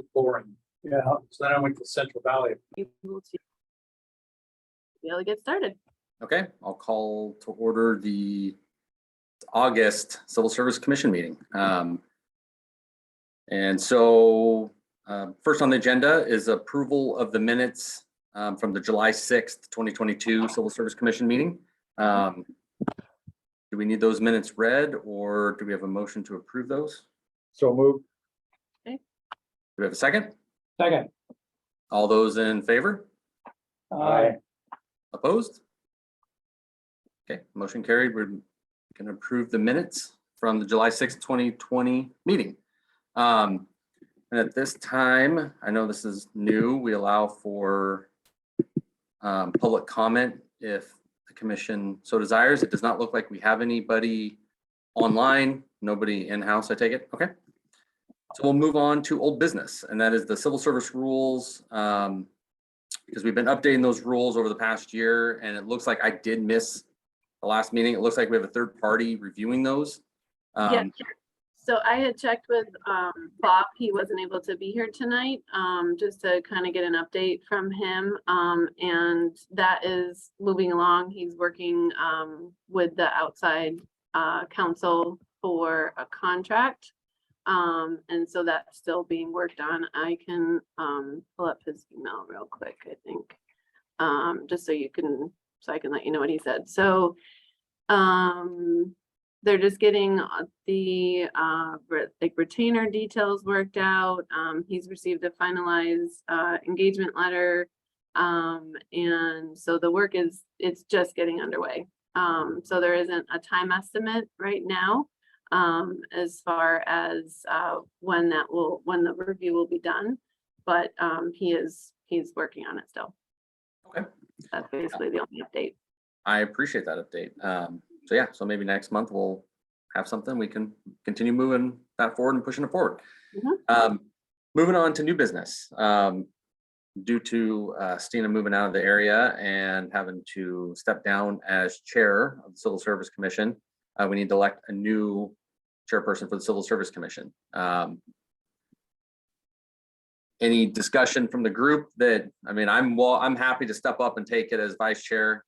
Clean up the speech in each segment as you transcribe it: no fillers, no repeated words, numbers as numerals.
It's boring. Yeah. So then I went to Central Valley. Able to be able to get started. Okay, I'll call to order the August Civil Service Commission meeting. First on the agenda is approval of the minutes from the July 6th, 2022 Civil Service Commission meeting. Do we need those minutes read, or do we have a motion to approve those? So moved. Do we have a second? Second. All those in favor? Aye. Opposed? Okay, motion carried. We're going to approve the minutes from the July 6th, 2020 meeting. And at this time, I know this is new, we allow for public comment if the commission so desires. It does not look like we have anybody online, nobody in-house, I take it. Okay. So we'll move on to old business, and that is the civil service rules. Because we've been updating those rules over the past year, and it looks like I did miss the last meeting. It looks like we have a third party reviewing those. Yeah. So I had checked with Bob. He wasn't able to be here tonight, just to kind of get an update from him. And that is moving along. He's working with the outside counsel for a contract. And so that's still being worked on. I can pull up his email real quick, I think, just so I can let you know what he said. So they're just getting the retainer details worked out. He's received a finalized engagement letter. And so the work it's just getting underway. So there isn't a time estimate right now as far as when the review will be done, but he's working on it still. Okay. That's basically the only update. I appreciate that update. So maybe next month we'll have something, we can continue moving that forward and pushing it forward. Moving on to new business. Due to Stina moving out of the area and having to step down as chair of the Civil Service Commission, we need to elect a new chairperson for the Civil Service Commission. Any discussion from the group that, I'm happy to step up and take it as vice chair.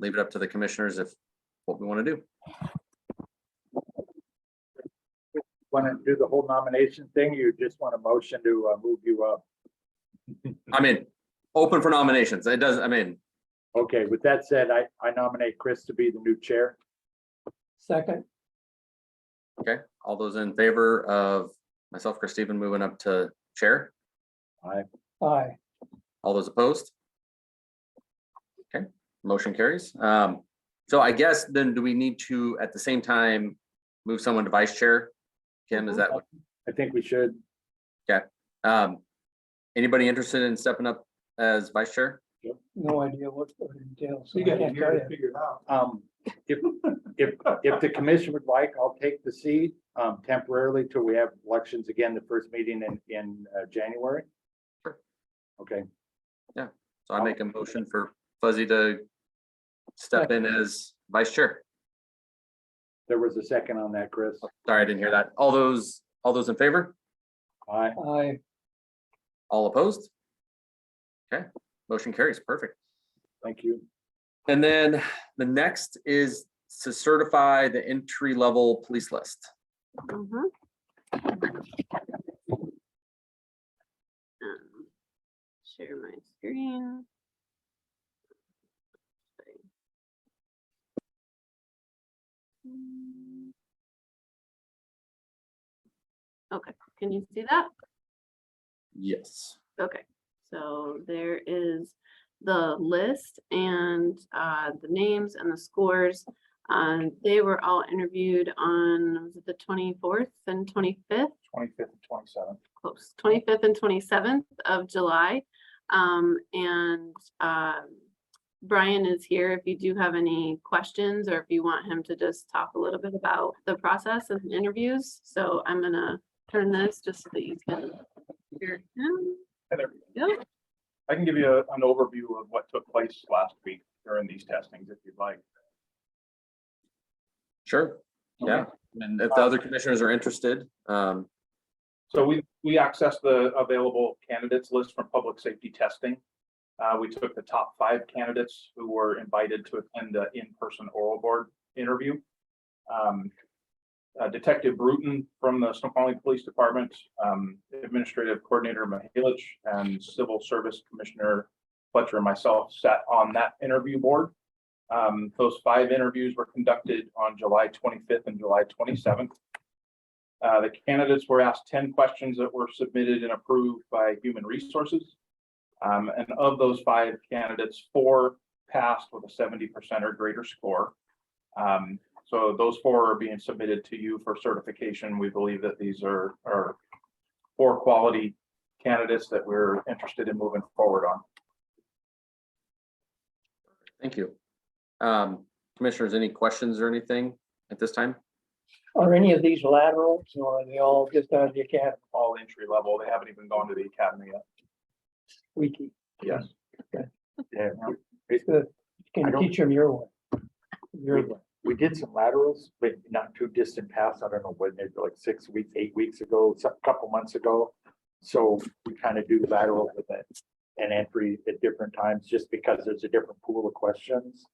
Leave it up to the commissioners if what we want to do. Want to do the whole nomination thing? You just want a motion to move you up? Open for nominations. It does, Okay, with that said, I nominate Chris to be the new chair. Second. okay. All those in favor of myself, Chris Stephen, moving up to chair? Aye. Aye. All those opposed? Okay, motion carries. So I guess then do we need to, at the same time, move someone to vice chair? Kim, is that what? I think we should. Okay. Anybody interested in stepping up as vice chair? No idea what it entails. You got a year to figure it out. If the commission would like, I'll take the seat temporarily till we have elections again, the first meeting in January. Sure. Okay. Yeah. So I make a motion for Fuzzy to step in as vice chair. There was a second on that, Chris. Sorry, I didn't hear that. All those in favor? Aye. Aye. All opposed? Okay, motion carries. Perfect. Thank you. And then the next is to certify the entry-level police list. Share my screen. Okay, can you see that? Yes. Okay, so there is the list and the names and the scores. They were all interviewed on, was it the 24th and 25th? 25th and 27th. Close, 25th and 27th of July. Brian is here if you do have any questions or if you want him to just talk a little bit about the process of the interviews. So I'm gonna turn this just so that you can hear him. Yeah. I can give you an overview of what took place last week during these testings if you'd like. Sure. Yeah. And if the other commissioners are interested, So we accessed the available candidates list from public safety testing. We took the top 5 candidates who were invited to attend the in-person oral board interview. Detective Bruton from the Snoqualmie Police Department, Administrative Coordinator Mihalich, and Civil Service Commissioner Fletcher and myself sat on that interview board. Those 5 interviews were conducted on July 25th and July 27th. The candidates were asked 10 questions that were submitted and approved by Human Resources. And of those 5 candidates, 4 passed with a 70% or greater score. So those 4 are being submitted to you for certification. We believe that these are 4 quality candidates that we're interested in moving forward on. Thank you. Commissioners, any questions or anything at this time? Are any of these laterals or are they all just out of the academy? All entry level. They haven't even gone to the academy yet. Wiki. Yes. Yeah, Good. You I can don't- teach them your way. Your way. we did some laterals, but not too distant past. I don't know when, maybe like 6 weeks, 8 weeks ago, a couple months ago. So we kind of do lateral with it and entry at different times, just because there's a different pool of questions.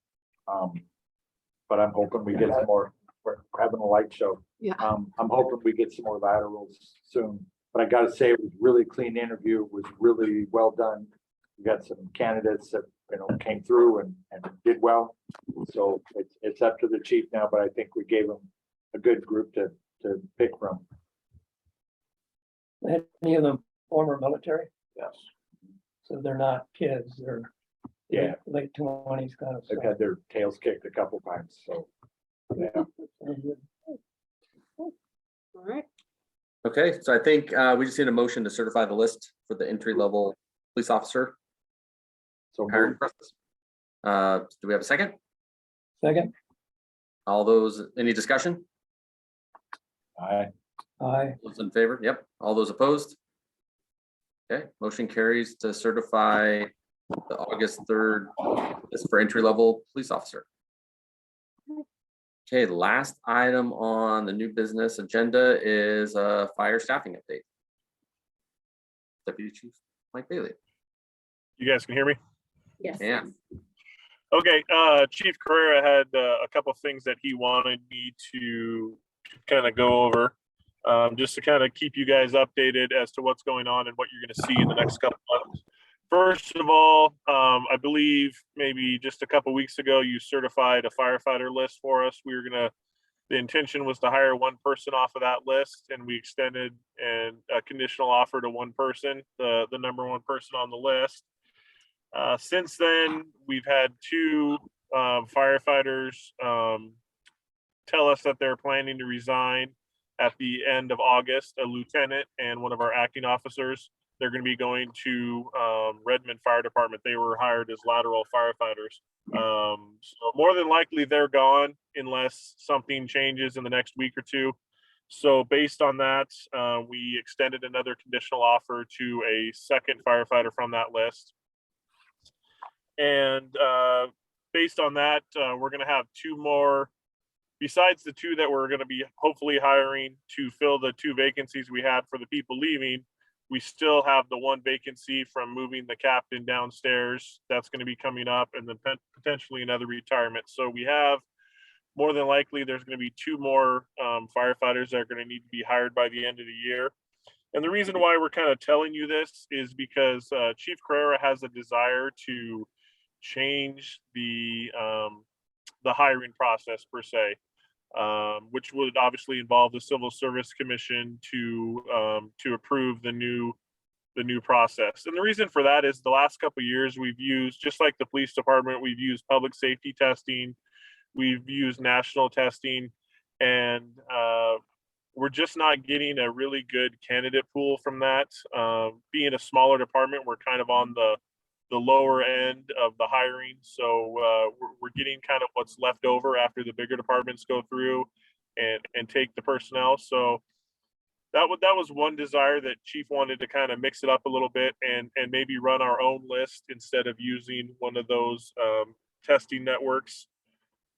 But I'm hoping we get some more. We're having a light show. Yeah. I'm hoping we get some more laterals soon. But I gotta say, it was really clean interview. It was really well done. We got some candidates that, came through and did well. So it's up to the chief now, but I think we gave him a good group to pick from. Any of them former military, Yes. so they're not kids, they're Yeah, late 20s kind of they've stuff. had their tails kicked a couple times, so. Yeah, All right. Okay, so I think we just need a motion to certify the list for the entry-level police officer so hiring process. Do we have a second? Second, All those, any discussion? I, Those in favor? Yep. All those opposed? Okay, motion carries to certify the August 3rd list for entry-level police officer. Okay, last item on the new business agenda is a fire staffing update. Deputy Chief Mike Bailey. You guys can hear me? Yes. Yeah. Okay, Chief Carrera had a couple of things that he wanted me to kind of go over, just to kind of keep you guys updated as to what's going on and what you're going to see in the next couple of months. First of all, I believe maybe just a couple weeks ago, you certified a firefighter list for us. The intention was to hire 1 person off of that list, and we extended a conditional offer to 1 person, the number 1 person on the list. Since then, we've had 2 firefighters tell us that they're planning to resign at the end of August, a lieutenant and one of our acting officers. They're going to be going to Redmond Fire Department. They were hired as lateral firefighters. So more than likely they're gone unless something changes in the next week or 2. So based on that, we extended another conditional offer to a 2nd firefighter from that list. And based on that, we're going to have 2 more, besides the 2 that we're going to be hopefully hiring to fill the 2 vacancies we had for the people leaving. We still have the 1 vacancy from moving the captain downstairs. That's going to be coming up, and then potentially another retirement. So we have, more than likely, there's going to be 2 more firefighters that are going to need to be hired by the end of the year. And the reason why we're kind of telling you this is because Chief Carrera has a desire to change the hiring process per se, which would obviously involve the Civil Service Commission to approve the new process. And the reason for that is the last couple of years we've used, just like the police department, we've used public safety testing, we've used national testing, and we're just not getting a really good candidate pool from that. Being a smaller department, we're kind of on the lower end of the hiring. So we're getting kind of what's left over after the bigger departments go through and take the personnel. So that was one desire that Chief wanted to kind of mix it up a little bit and maybe run our own list instead of using one of those testing networks.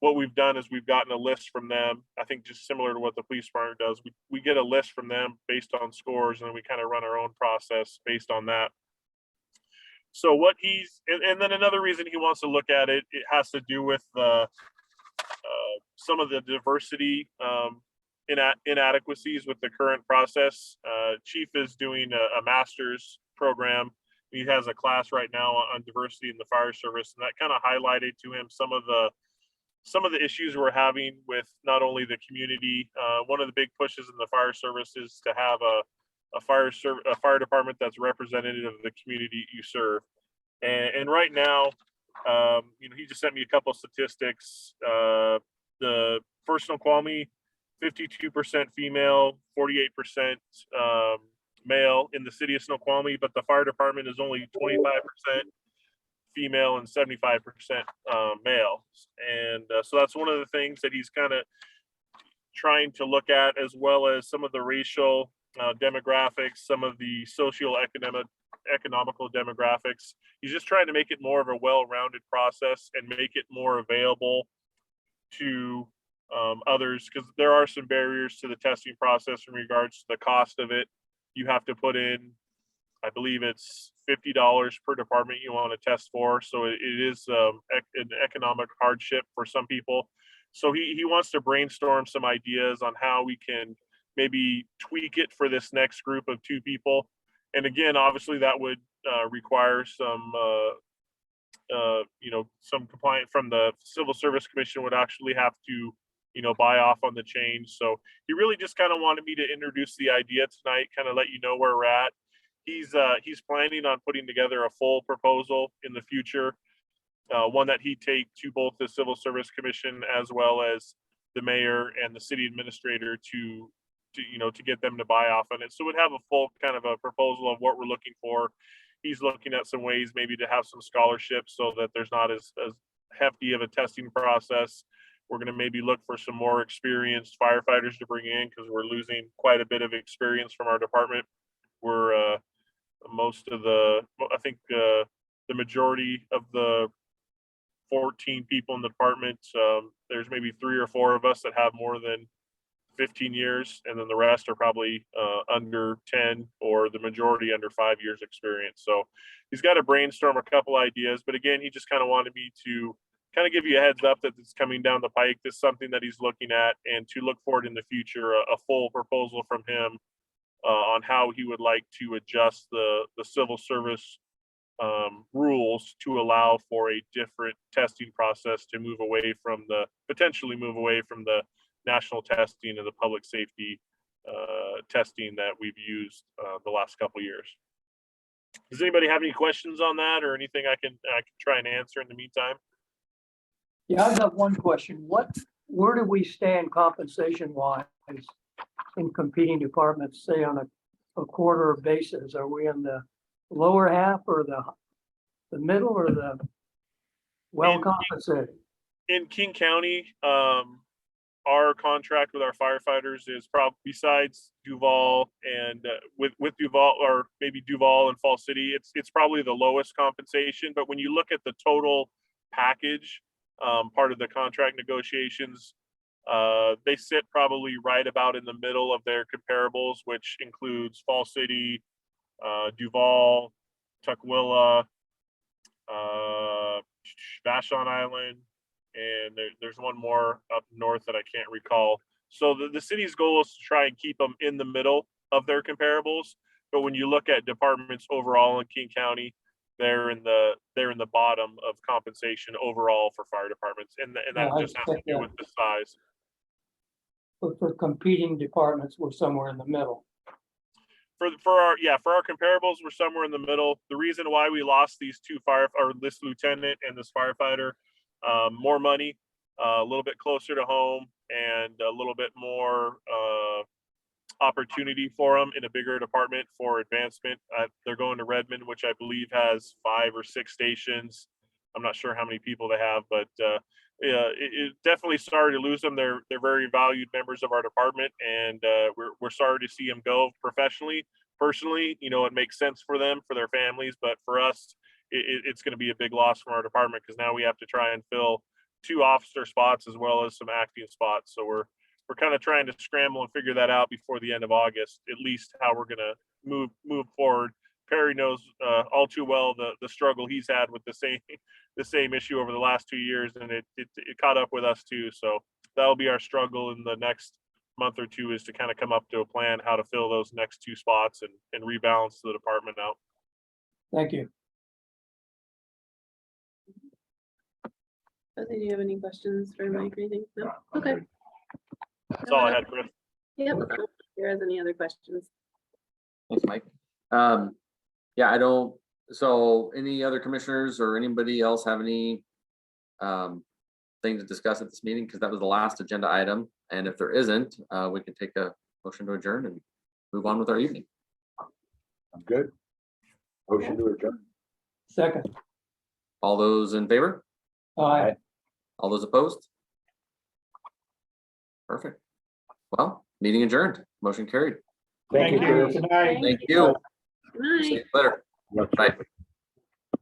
what we've done is we've gotten a list from them. I think just similar to what the police department does. We get a list from them based on scores, and then we kind of run our own process based on that. So what and then another reason he wants to look at it, it has to do with some of the diversity inadequacies with the current process. Chief is doing a master's program. He has a class right now on diversity in the fire service, and that kind of highlighted to him some of the issues we're having with not only the community. One of the big pushes in the fire service is to have a fire department that's representative of the community you serve. And right now, he just sent me a couple of statistics. The first Snoqualmie, 52% female, 48% male in the city of Snoqualmie, but the fire department is only 25% female and 75% male. And so that's one of the things that he's kind of trying to look at, as well as some of the racial demographics, some of the economical demographics. He's just trying to make it more of a well-rounded process and make it more available to others, because there are some barriers to the testing process in regards to the cost of it. You have to put in, I believe it's $50 per department you want to test for. So it is an economic hardship for some people. So he wants to brainstorm some ideas on how we can maybe tweak it for this next group of 2 people. And again, obviously that would require some, some compliance from the Civil Service Commission would actually have to, buy off on the change. So he really just kind of wanted me to introduce the idea tonight, kind of let you know where we're at. He's planning on putting together a full proposal in the future, one that he'd take to both the Civil Service Commission as well as the mayor and the city administrator to get them to buy off on it. So we'd have a full kind of a proposal of what we're looking for. He's looking at some ways maybe to have some scholarships so that there's not as hefty of a testing process. We're going to maybe look for some more experienced firefighters to bring in, because we're losing quite a bit of experience from our department. We're I think the majority of the 14 people in the department, there's maybe 3 or 4 of us that have more than 15 years, and then the rest are probably under 10, or the majority under 5 years experience. So he's got to brainstorm a couple ideas, but again, he just kind of wanted me to kind of give you a heads up that it's coming down the pike. This is something that he's looking at, and to look forward in the future, a full proposal from him on how he would like to adjust the civil service rules to allow for a different testing process, to potentially move away from the national testing and the public safety testing that we've used the last couple of years. Does anybody have any questions on that, or anything I can try and answer in the meantime? Yeah, I've got one question. Where do we stand compensation wise in competing departments, say on a quarter basis? Are we in the lower half, or the middle, or the well compensated? In King County, our contract with our firefighters is probably, besides Duval and with Duval, or maybe Duval and Fall City, it's probably the lowest compensation. But when you look at the total package, part of the contract negotiations, they sit probably right about in the middle of their comparables, which includes Fall City, Duval, Tukwila, Vashon Island, and there's one more up north that I can't recall. So the city's goal is to try and keep them in the middle of their comparables. But when you look at departments overall in King County, they're in the bottom of compensation overall for fire departments, and that just has to do with the size. But for competing departments, we're somewhere in the middle. For our comparables, we're somewhere in the middle. The reason why we lost these 2 this lieutenant and this firefighter, more money, a little bit closer to home, and a little bit more opportunity for them in a bigger department for advancement. They're going to Redmond, which I believe has 5 or 6 stations. I'm not sure how many people they have, but it definitely sorry to lose them. They're very valued members of our department, and we're sorry to see them go professionally. Personally, it makes sense for them, for their families, but for us, it's going to be a big loss from our department, because now we have to try and fill 2 officer spots as well as some acting spots. So we're kind of trying to scramble and figure that out before the end of August, at least how we're gonna move forward. Perry knows all too well the struggle he's had with the same issue over the last 2 years, and it caught up with us too. So that'll be our struggle in the next month or two, is to kind of come up to a plan how to fill those next 2 spots and rebalance the department out. Thank you. Do you have any questions for Mike or anything? No? Okay. That's all I had, Chris. Yep. If there is any other questions? Thanks, Mike. Yeah, I don't, so any other commissioners or anybody else have any thing to discuss at this meeting? Because that was the last agenda item. And if there isn't, we can take a motion to adjourn and move on with our evening. I'm good. Motion to adjourn. Second. All those in favor? Aye. All those opposed? Perfect. Well, meeting adjourned. Motion carried. Thank you, Chris. Thank Thank you. Good night. See you later. That's Bye. right.